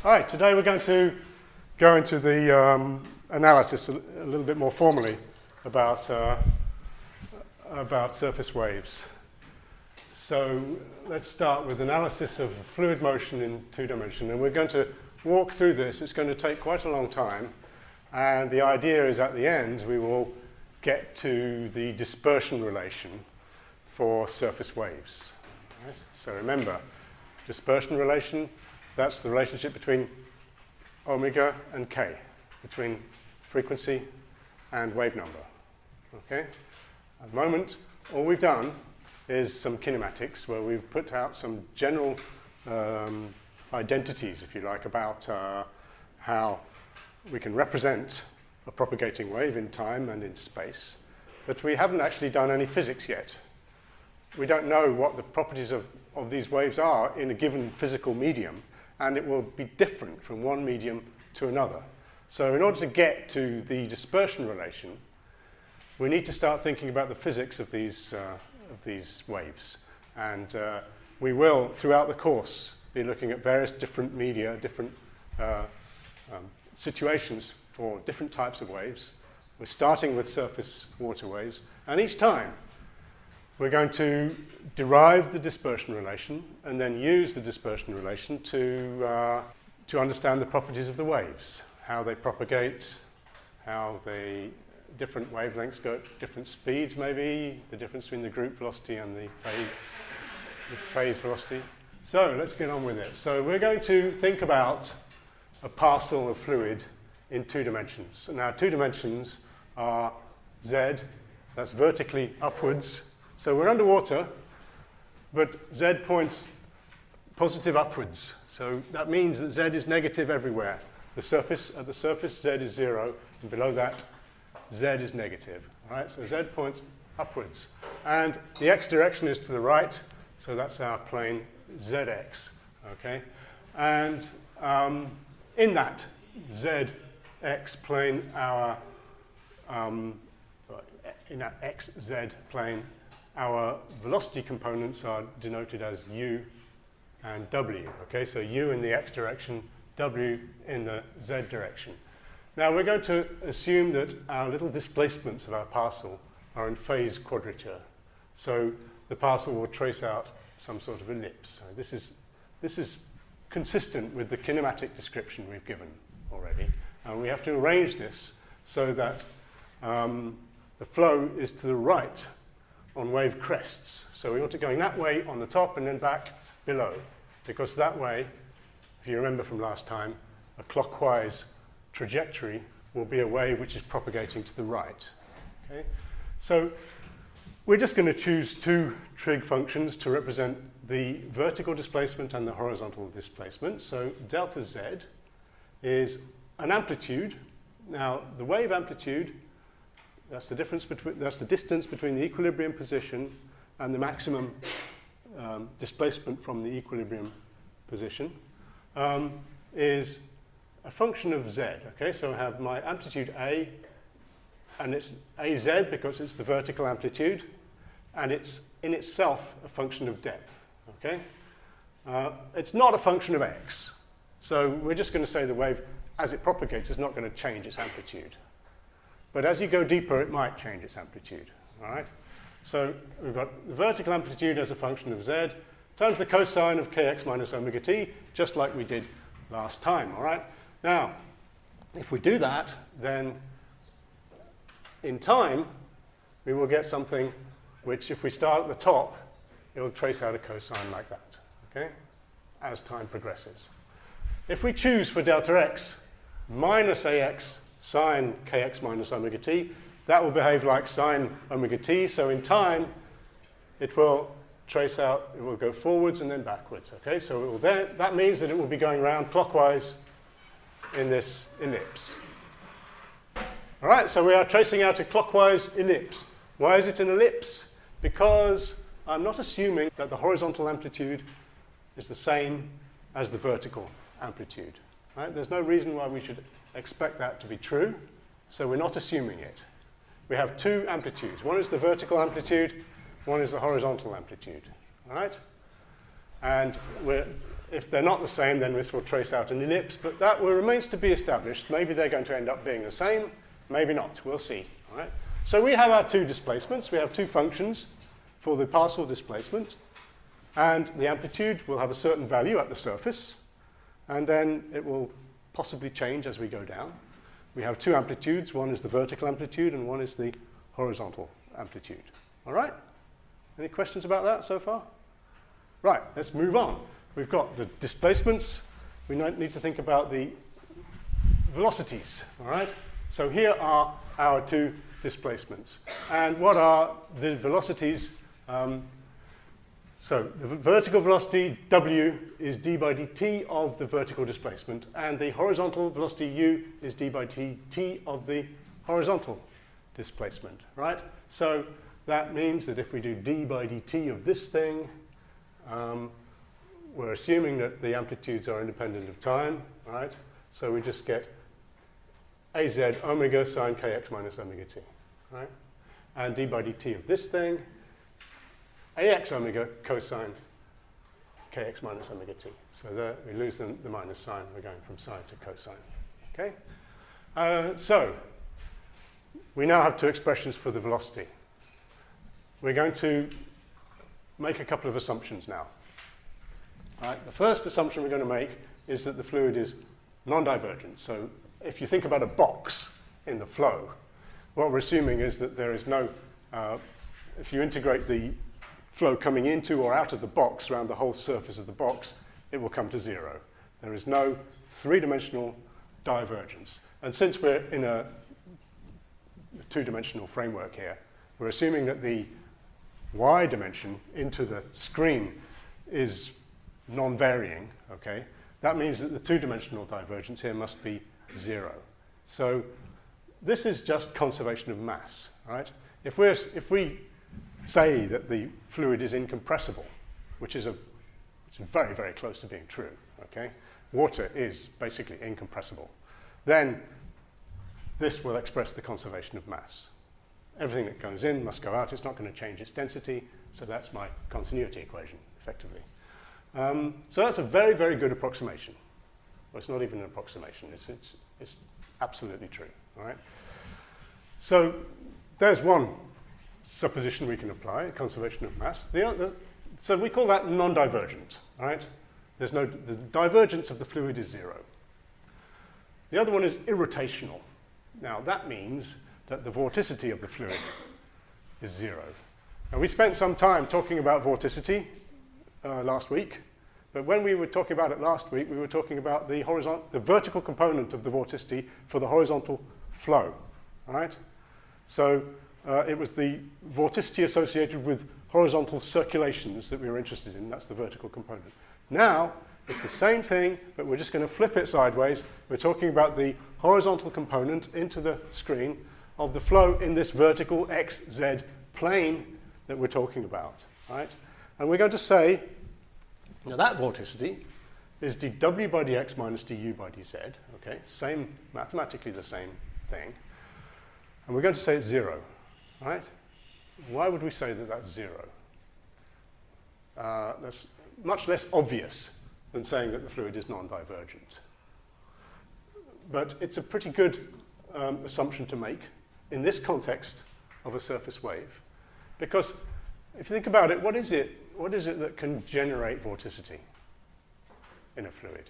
All right, today we're going to go into the analysis a little bit more formally about surface waves. So let's start with analysis of fluid motion in two dimensions, and we're going to walk through this. It's going to take quite a long time, and the idea is at the end we will get to the dispersion relation for surface waves. Right? So remember, dispersion relation, that's the relationship between omega and k, between frequency and wave number. Okay? At the moment, all we've done is some kinematics, where we've put out some general identities, if you like, about how we can represent a propagating wave in time and in space. But we haven't actually done any physics yet. We don't know what the properties of these waves are in a given physical medium, and it will be different from one medium to another. So in order to get to the dispersion relation, we need to start thinking about the physics of these waves. And we will, throughout the course, be looking at various different media, different situations for different types of waves. We're starting with surface water waves, and each time we're going to derive the dispersion relation and then use the dispersion relation to understand the properties of the waves, how they propagate, how the different wavelengths go at different speeds maybe, the difference between the group velocity and the phase velocity. So let's get on with it. So we're going to think about a parcel of fluid in two dimensions. Now, two dimensions are Z, that's vertically upwards. So we're underwater, but Z points positive upwards. So that means that Z is negative everywhere. At the surface, Z is 0, and below that, Z is negative. All right? So Z points upwards. And the x direction is to the right, so that's our plane ZX. Okay? And in that ZX plane, in that XZ plane, our velocity components are denoted as u and w. Okay, so u in the x direction, w in the z direction. Now we're going to assume that our little displacements of our parcel are in phase quadrature. So the parcel will trace out some sort of ellipse. So this is consistent with the kinematic description we've given already. And we have to arrange this so that the flow is to the right on wave crests. So we want it going that way on the top and then back below, because that way, if you remember from last time, a clockwise trajectory will be a wave which is propagating to the right. Okay? So we're just going to choose two trig functions to represent the vertical displacement and the horizontal displacement. So delta z is an amplitude. Now, the wave amplitude, that's the distance between the equilibrium position and the maximum displacement from the equilibrium position, is a function of z. Okay, so I have my amplitude A, and it's AZ because it's the vertical amplitude, and it's in itself a function of depth. Okay, it's not a function of x. So we're just going to say the wave, as it propagates, is not going to change its amplitude. But as you go deeper, it might change its amplitude. All right? So we've got the vertical amplitude as a function of z times the cosine of kx minus omega t, just like we did last time. All right? Now, if we do that, then in time, we will get something which, if we start at the top, it will trace out a cosine like that, okay, as time progresses. If we choose for delta x minus ax sine kx minus omega t, that will behave like sine omega t. So in time, it will trace out, it will go forwards and then backwards. Okay, so it will that means that it will be going around clockwise in this ellipse. All right, so we are tracing out a clockwise ellipse. Why is it an ellipse? Because I'm not assuming that the horizontal amplitude is the same as the vertical amplitude. Right? There's no reason why we should expect that to be true, so we're not assuming it. We have two amplitudes. One is the vertical amplitude, one is the horizontal amplitude. All right? And If they're not the same, then this will trace out an ellipse, but that remains to be established. Maybe they're going to end up being the same, maybe not. We'll see. All right? So we have our two displacements. We have two functions for the partial displacement, and the amplitude will have a certain value at the surface, and then it will possibly change as we go down. We have two amplitudes. One is the vertical amplitude, and one is the horizontal amplitude. All right? Any questions about that so far? Right, let's move on. We've got the displacements. We need to think about the velocities, all right? So here are our two displacements. And what are the velocities? So the vertical velocity, W, is d by dt of the vertical displacement, and the horizontal velocity, U, is d by dt of the horizontal displacement, right? So that means that if we do d by dt of this thing, we're assuming that the amplitudes are independent of time, right? So we just get az omega sine kx minus omega t, right? And d by dt of this thing, ax omega cosine kx minus omega t. So there we lose the minus sign. We're going from sine to cosine, okay? So we now have two expressions for the velocity. We're going to make a couple of assumptions now. All right, the first assumption we're going to make is that the fluid is non-divergent. So if you think about a box in the flow, what we're assuming is that there is no, if you integrate the flow coming into or out of the box around the whole surface of the box, it will come to zero. There is no three-dimensional divergence. And since we're in a two-dimensional framework here, we're assuming that the y dimension into the screen is non-varying, okay? That means that the two-dimensional divergence here must be zero. So this is just conservation of mass, right? If we say that the fluid is incompressible, which is very, very close to being true, okay? Water is basically incompressible. Then this will express the conservation of mass. Everything that goes in must go out. It's not going to change its density, so that's my continuity equation, effectively. So that's a very, very good approximation. Well, it's not even an approximation. It's absolutely true, all right? So there's one supposition we can apply, conservation of mass. So we call that non-divergent, all right? The divergence of the fluid is zero. The other one is irrotational. Now, that means that the vorticity of the fluid is zero. Now, we spent some time talking about vorticity last week, but when we were talking about it last week, we were talking about the vertical component of the vorticity for the horizontal flow, all right? So it was the vorticity associated with horizontal circulations that we were interested in. That's the vertical component. Now, it's the same thing, but we're just going to flip it sideways. We're talking about the horizontal component into the screen of the flow in this vertical xz plane that we're talking about, right? And we're going to say, now that vorticity is dw by dx minus du by dz, okay? Same, mathematically the same thing. And we're going to say it's zero, right? Why would we say that that's zero? That's much less obvious than saying that the fluid is non-divergent. But it's a pretty good assumption to make in this context of a surface wave. Because if you think about it, what is it that can generate vorticity in a fluid?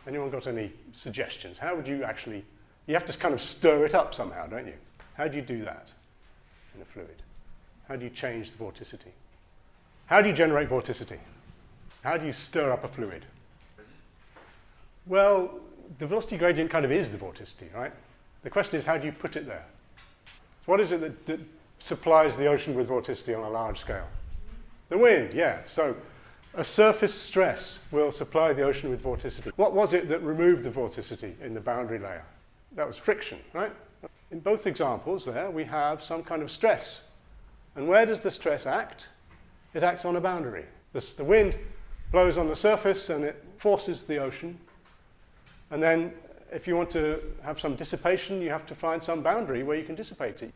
Anyone got any suggestions? How would you actually, you have to kind of stir it up somehow, don't you? How do you do that in a fluid? How do you change the vorticity? How do you generate vorticity? How do you stir up a fluid? Well, the velocity gradient kind of is the vorticity, right? The question is, how do you put it there? So what is it that supplies the ocean with vorticity on a large scale? The wind, yeah. So a surface stress will supply the ocean with vorticity. What was it that removed the vorticity in the boundary layer? That was friction, right? In both examples there, we have some kind of stress. And where does the stress act? It acts on a boundary. The wind blows on the surface and it forces the ocean. And then if you want to have some dissipation, you have to find some boundary where you can dissipate it.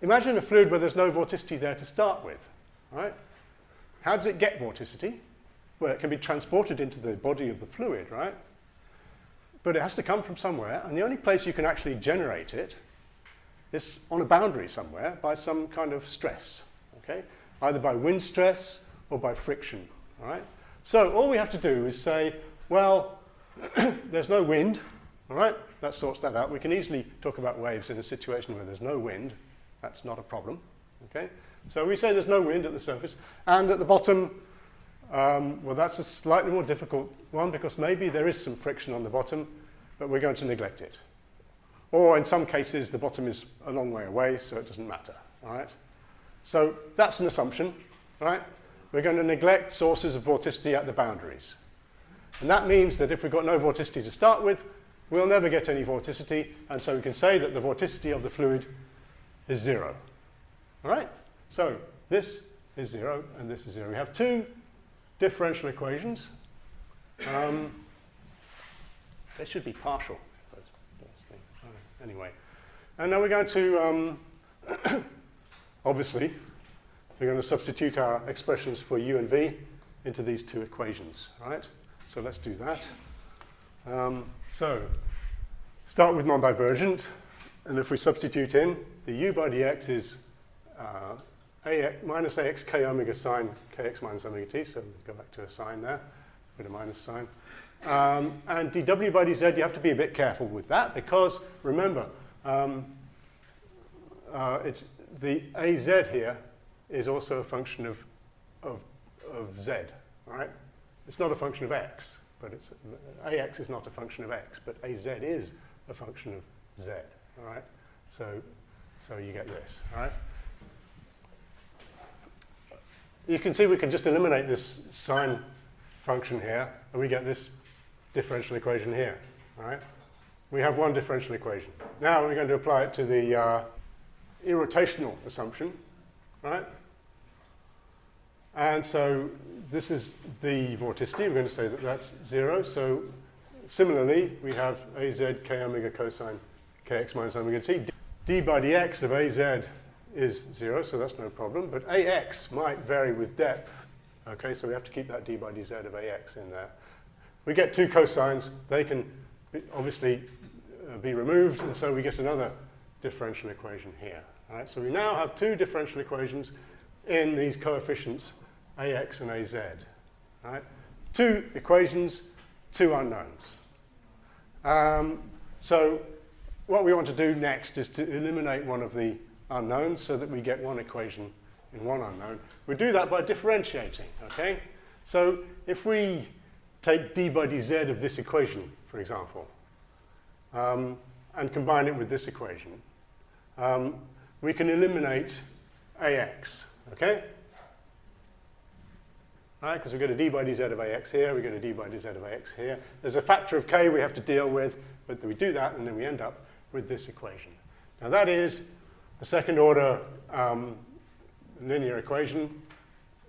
Imagine a fluid where there's no vorticity there to start with, right? How does it get vorticity? well, it can be transported into the body of the fluid, right? But it has to come from somewhere, and the only place you can actually generate it is on a boundary somewhere by some kind of stress, okay? Either by wind stress or by friction, all right? So all we have to do is say, well, there's no wind, all right? That sorts that out. We can easily talk about waves in a situation where there's no wind. That's not a problem, okay? So we say there's no wind at the surface, and at the bottom, well, that's a slightly more difficult one because maybe there is some friction on the bottom, but we're going to neglect it. Or in some cases, the bottom is a long way away, so it doesn't matter, all right? So that's an assumption, right? We're going to neglect sources of vorticity at the boundaries. And that means that if we've got no vorticity to start with, we'll never get any vorticity, and so we can say that the vorticity of the fluid is 0, all right? So this is 0, and this is 0. We have two differential equations. They should be partial. Anyway, and now we're going to, obviously, we're going to substitute our expressions for u and v into these two equations, right? So let's do that. So start with non-divergent, and if we substitute in, the u by dx is minus ax k omega sine kx minus omega t, so we'll go back to a sign there, with a minus sign. And dw by dz, you have to be a bit careful with that because, remember, it's the az here is also a function of z, right? It's not a function of x, but ax is not a function of x, but az is a function of z, all right? So you get this, all right? You can see we can just eliminate this sine function here, and we get this differential equation here, all right? We have one differential equation. Now we're going to apply it to the irrotational assumption, right? And so this is the vorticity. We're going to say that that's 0. So similarly, we have az k omega cosine kx minus omega t. D by dx of az is 0, so that's no problem. But ax might vary with depth. Okay, so we have to keep that d by dz of ax in there. We get two cosines. They can obviously be removed, and so we get another differential equation here. All right, so we now have two differential equations in these coefficients, ax and az. All right? Two equations, two unknowns. So what we want to do next is to eliminate one of the unknowns so that we get one equation in one unknown. We do that by differentiating, okay? So if we take d by dz of this equation, for example, and combine it with this equation, we can eliminate ax, okay? Right, because we've got a d by dz of ax here, we've got a d by dz of ax here. There's a factor of k we have to deal with, but we do that, and then we end up with this equation. Now that is a second order linear equation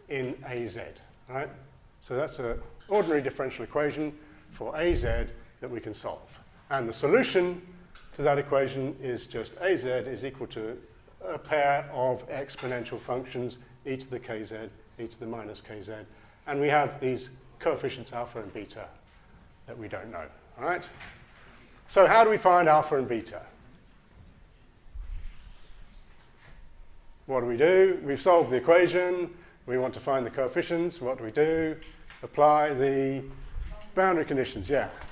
in az, right? So that's an ordinary differential equation for az that we can solve. And the solution to that equation is just az is equal to a pair of exponential functions, e to the kz, e to the minus kz. And we have these coefficients alpha and beta that we don't know, all right? So how do we find alpha and beta? What do? We've solved the equation. We want to find the coefficients. What do? Apply the boundary conditions, yeah.